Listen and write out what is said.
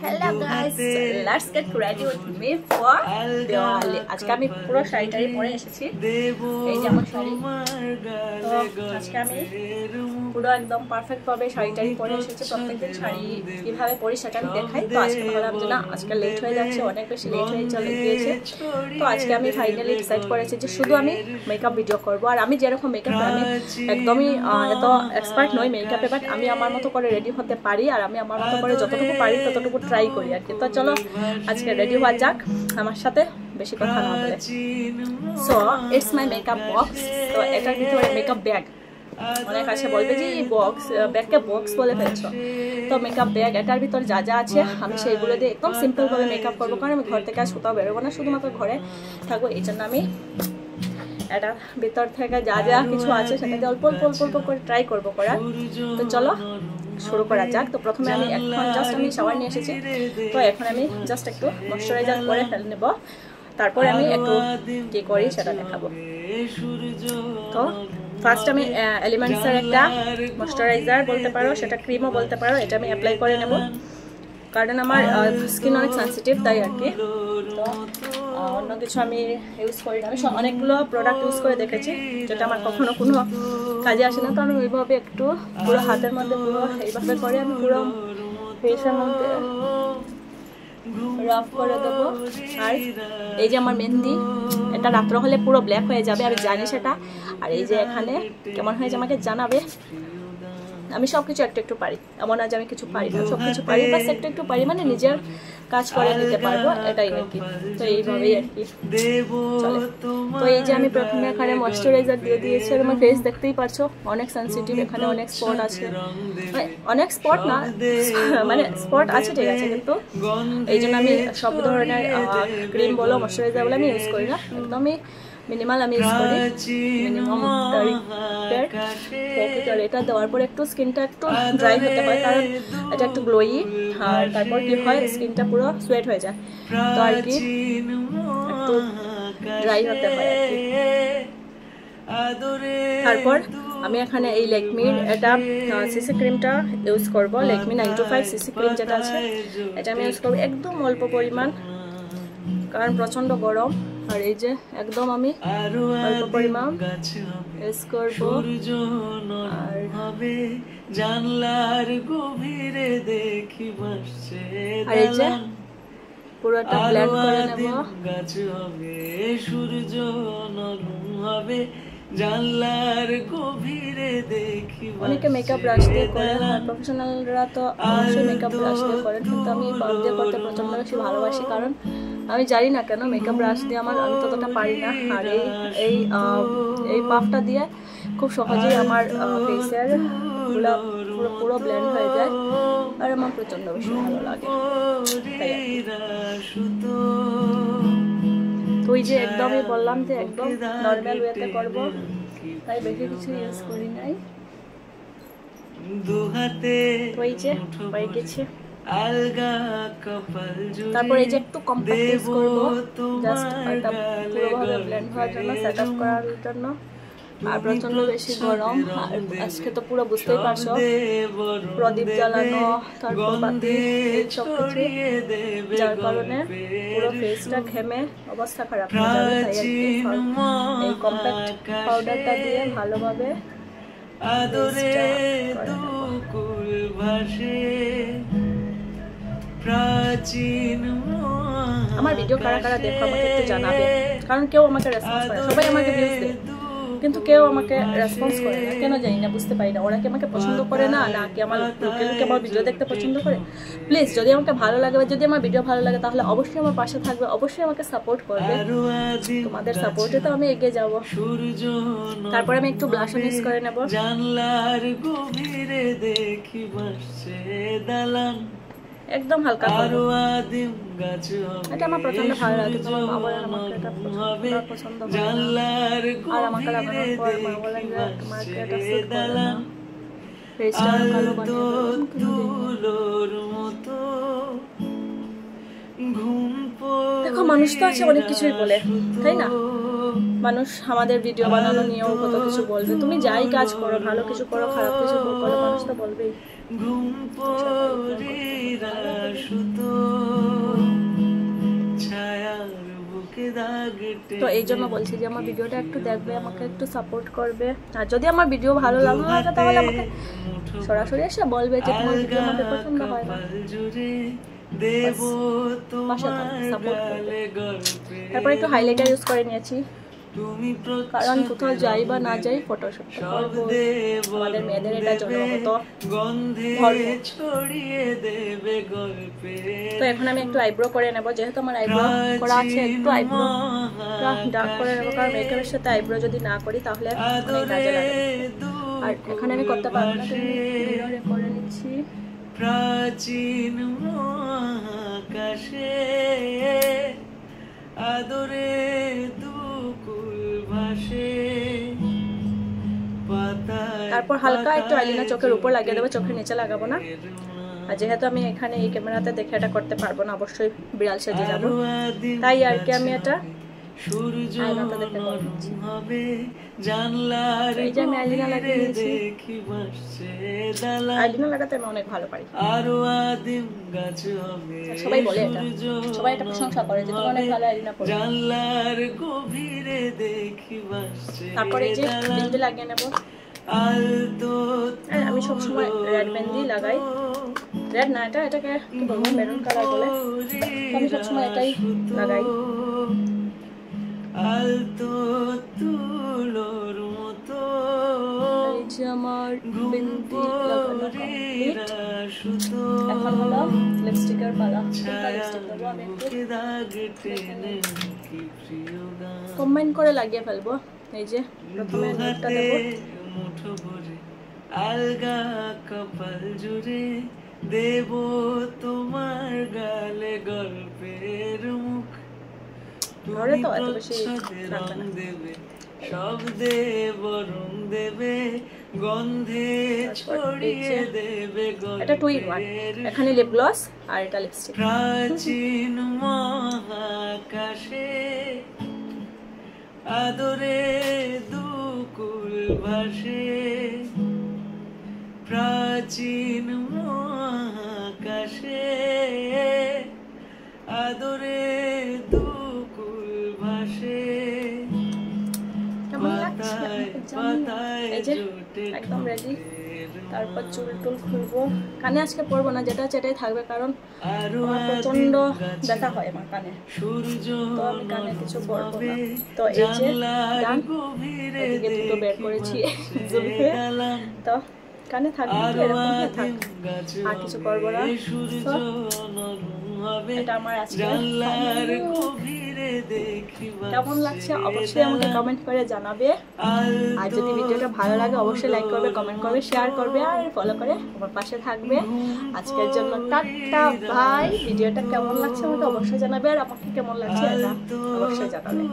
Hello guys, let's get ready with me for Diwali. আজকে আমি পুরো শাড়ি পরে এসেছি। এই যে আমার শাড়ি। তো আজকে আমি পুরো একদম পারফেক্ট ভাবে শাড়ি পরে এসেছি। প্রত্যেকদিন শাড়ি কিভাবে পরি সেটা আমি দেখাই। তো আজকে ভাবলাম যে না, আজকে লেট হয়ে যাচ্ছে, অনেক বেশি লেট হয়ে চলে গিয়েছে। তো আজকে আমি ফাইনালি ডিসাইড করেছি যে শুধু আমি মেকআপ ভিডিও করব। আর আমি যেরকম মেকআপ আমি একদমই এত এক্সপার্ট নই মেকআপে, বাট আমি আমার মতো করে রেডি হতে পারি। আর আমি আমার মতো করে যতটুকু পারি ততটুকু ট্রাই করি আর কি। তো চলো আজকে রেডি হওয়া যাক আমার সাথে, বেশি কথা না বলে। So it's my makeup box. তো এটার ভিতরে মেকআপ ব্যাগ, অনেক আছে বলবে যে বক্স, ব্যাগকে বক্স বলে ফেলছো। তো মেকআপ ব্যাগ, এটার ভিতর যা যা আছে আমি সেইগুলো দিয়ে একদম সিম্পল ভাবে মেকআপ করবো, কারণ আমি ঘর থেকে আজ কোথাও বেরোবো না, শুধুমাত্র ঘরে থাকবো। এই জন্য আমি এটার ভিতর থেকে যা যা কিছু আছে সেটাতে অল্প অল্প অল্প অল্প করে ট্রাই করবো করার। তো চলো শুরু করা যাক। তো প্রথমে আমি এখন জাস্ট আমি শাওয়ার নিয়ে এসেছি। তো এখন আমি জাস্ট একটু ময়শ্চারাইজার করে ফেলে নেব, তারপরে আমি একটু কি করি সেটা দেখাবো। তো ফার্স্ট আমি এলিমেন্টসের একটা ময়শ্চারাইজার বলতে পারো, সেটা ক্রিমও বলতে পারো, এটা আমি অ্যাপ্লাই করে নেব, কারণ আমার স্কিন অনেক সেন্সিটিভ তাই আর কি। তো অন্য কিছু আমি ইউজ করি না। আমি অনেকগুলো প্রোডাক্ট ইউজ করে দেখেছি যেটা আমার কখনো কোনো কাজে আসে না। তো আমি ওইভাবে একটু পুরো হাতের মধ্যে পুরো এইভাবে করে আমি পুরো ফেসের মধ্যে রাফ করে দেবো। আর এই যে আমার মেহেন্দি, এটা রাত্র হলে পুরো ব্ল্যাক হয়ে যাবে, আমি জানি সেটা। আর এই যে এখানে কেমন হয়েছে আমাকে জানাবে। আমি সবকিছু একটু একটু পারি, এমন না যে আমি কিছু পারি না, সবকিছু পারি, বাস একটু একটু পারি, মানে নিজের কাজ করে নিতে পারবো, এটাই আর কি। তো এইভাবেই আর কি চলে। তো এই যে আমি প্রথমে এখানে ময়শ্চারাইজার দিয়ে দিয়েছি। আর আমার ফেস দেখতেই পারছো অনেক সেন্সিটিভ, এখানে অনেক স্পট আছে, অনেক স্পট না মানে স্পট আছে ঠিক আছে, কিন্তু এই জন্য আমি সব ধরনের ক্রিম বলো ময়শ্চারাইজার বলে আমি ইউজ করি না, একদমই মিনিমাল আমি ইউজ করি, মিনিমাম এটা দেওয়ার পর একটু স্কিনটা একটু ড্রাই হতে হয়, কারণ এটা একটু গ্লোই। আর তারপর কি হয়, স্কিনটা পুরো সোয়েট হয়ে যায়, তো আর কি একটু ড্রাই হতে হয় আর কি। তারপর আমি এখানে এই লেকমির এটা সিসি ক্রিমটা ইউজ করবো, লেকমি 925 সিসি ক্রিম যেটা আছে এটা আমি ইউজ করবো একদম অল্প পরিমাণ, কারণ প্রচন্ড গরম। আর এই যে একদম আমি অল্প পরিমাণ ইউজ করবো। আর এই যে পুরোটা ব্লেন্ড করে নেব। অনেকে মেকআপ ব্রাশ দিয়ে করে, আর প্রফেশনালরা তো অবশ্যই মেকআপ ব্রাশ দিয়ে করেন, কিন্তু আমি পাফ দিয়ে করতে প্রচন্ড বেশি ভালোবাসি, কারণ আমি জানি না কেন মেকআপ ব্রাশ দিয়ে আমি ততটা পারি না। আর এই পাফটা দিয়ে খুব সহজেই আমার ফেসের পুরো ব্লেন্ড হয়ে যায়, আর আমার প্রচন্ড বেশি ভালো লাগে। তো ওই যে একদমই বললাম যে একদম নর্মাল ওয়েতে করবো, তাই বেশি কিছু ইউজ করি নাই। তো এই যে হয়ে গেছে। তারপর এই যে একটু কম্প্যাক্ট ইউজ করবো, জাস্ট এটা পুরোভাবে ব্লেন্ড হওয়ার জন্য, সেট আপ করার জন্য। আর প্রচন্ড বেশি গরম, আর আজকে তো পুরো বুঝতেই পারছো প্রদীপ জ্বালানো, তারপর বাতি সবকিছু, যার কারণে পুরো ফেসটা ঘেমে অবস্থা খারাপ হয়ে যাবে। তাই আর কি এই কম্প্যাক্ট পাউডারটা দিয়ে ভালোভাবে আমার ভিডিও কারা কারা দেখো আমাকে একটু জানাবে, কারণ কেউ আমাকে রেসপন্স করে, সবাই আমাকে ভিউজ দেয় কিন্তু কেউ আমাকে রেসপন্স করে না, কেন জানি না, বুঝতে পারি না। ওরা কি আমাকে পছন্দ করে না, না কি আমার লোকে আমার ভিডিও দেখতে পছন্দ করে। প্লিজ যদি আমাকে ভালো লাগে বা যদি আমার ভিডিও ভালো লাগে তাহলে অবশ্যই আমার পাশে থাকবে, অবশ্যই আমাকে সাপোর্ট করবে, তোমাদের সাপোর্টে তো আমি এগিয়ে যাব। তারপরে আমি একটু ব্লাশ ইউজ করে নেব। একদম হালকা এটা আমার প্রচন্ড ভালো লাগে, তোমার মা বলেন আমাকে এটা পছন্দ করে, আর আমাকে লাগানোর পর মা বলেন যে তোমাকে এটা স্যুট করে না, ফেসটা কালো বানিয়ে দেখো। মানুষ তো আছে অনেক কিছুই বলে, তাই না? মানুষ আমাদের ভিডিও বানানো নিয়েও কত কিছু বলবে। তুমি যাই কাজ করো, ভালো কিছু করো মানুষ তো বলবেই। তো এই জন্য বলছি যে আমার ভিডিওটা একটু দেখবে, আমাকে একটু সাপোর্ট করবে। আর যদি আমার ভিডিও ভালো লাগে তাহলে আমাকে সরাসরি এসে বলবে যে তোমার ভিডিও আমাকে পছন্দ হয় না, সাপোর্ট করবে। তারপরে একটু হাইলাইটার ইউজ করে নিয়েছি, কারণ কোথাও যাই বা না যাই ফটোশুট করবো, আমাদের মেয়েদের এটা জন্মগত তো এখন আমি একটু আইব্রো করে নেবো, যেহেতু আমার আইব্রো করা আছে, একটু আইব্রো ডার্ক করে নেবো, কারণ মেকআপের সাথে আইব্রো যদি না করি তাহলে অনেক কাজে লাগে। আর এখানে আমি করতে পারবো না, করে নিচ্ছি। প্রাচীন মহাকাশে আদরে তারপর হালকা একটু আইলাইনার চোখের উপর লাগিয়ে দেবো, চোখের নিচে লাগাবো না। আর যেহেতু আমি এখানে এই ক্যামেরাতে দেখে এটা করতে পারবো না, অবশ্যই বিড়াল সেজে যাবো, তাই আর কি আমি এটা আয়নাটা দেখে করছি। এই যে আমি আইলাইনার লাগিয়ে দিয়েছি, আইলাইনার লাগাতে আমি অনেক ভালো পারি। সবাই বলে এটা, সবাই এটা প্রশংসা করে যে তুমি অনেক ভালো আইলাইনার করো। তারপরে এই যে বিন্দি লাগিয়ে নেবো। আমি সবসময় রেড মেহেন্দি লাগাই, রেড না এটাকে কি বলবো, মেরুন কালার বলে, আমি সবসময় এটাই লাগাই। আমার বিন্দি লাগানো কমপ্লিট, এখন হলো লিপস্টিকের পালা। লিপস্টিক দেবো আমি, কম্বাইন করে লাগিয়ে ফেলবো। এই যে প্রথমে নুডটা দেবো, আলগা কপাল জুড়ে দেব তোমার গালে গল্পের মুখ, ধরে তো এত বেশি দেবে শব্দে বরং দেবে গন্ধে ছড়িয়ে দেবে। এটা 2 in 1, এখানে লিপ গ্লস আর এটা লিপস্টিক। প্রাচীন মহাকাশে আদরে দুকুল ভাসে, প্রাচীন মহাকাশে আদরে দুকুল ভাসে। একদম রেডি। তারপর চুল টুল খুলবো, কানে আজকে পরবো না, যেটা আছে এটাই থাকবে, কারণ আমার প্রচন্ড ব্যথা হয় আমার কানে, তো আমি কানে কিছু পরবো না। তো এই যে গান এদিকে দুটো বের করেছি জুলফে, তো কানে থাকবে, এরকম থাক, আর কিছু করবো না। এটা আমার আজকে কেমন লাগছে অবশ্যই আমাকে কমেন্ট করে জানাবে। আর যদি ভিডিওটা ভালো লাগে অবশ্যই লাইক করবে, কমেন্ট করবে, শেয়ার করবে আর ফলো করে আমার পাশে থাকবে। আজকের জন্য টাটা বাই। ভিডিওটা কেমন লাগছে আমাকে অবশ্যই জানাবে, আর আমাকে কেমন লাগছে এটা অবশ্যই জানাবে।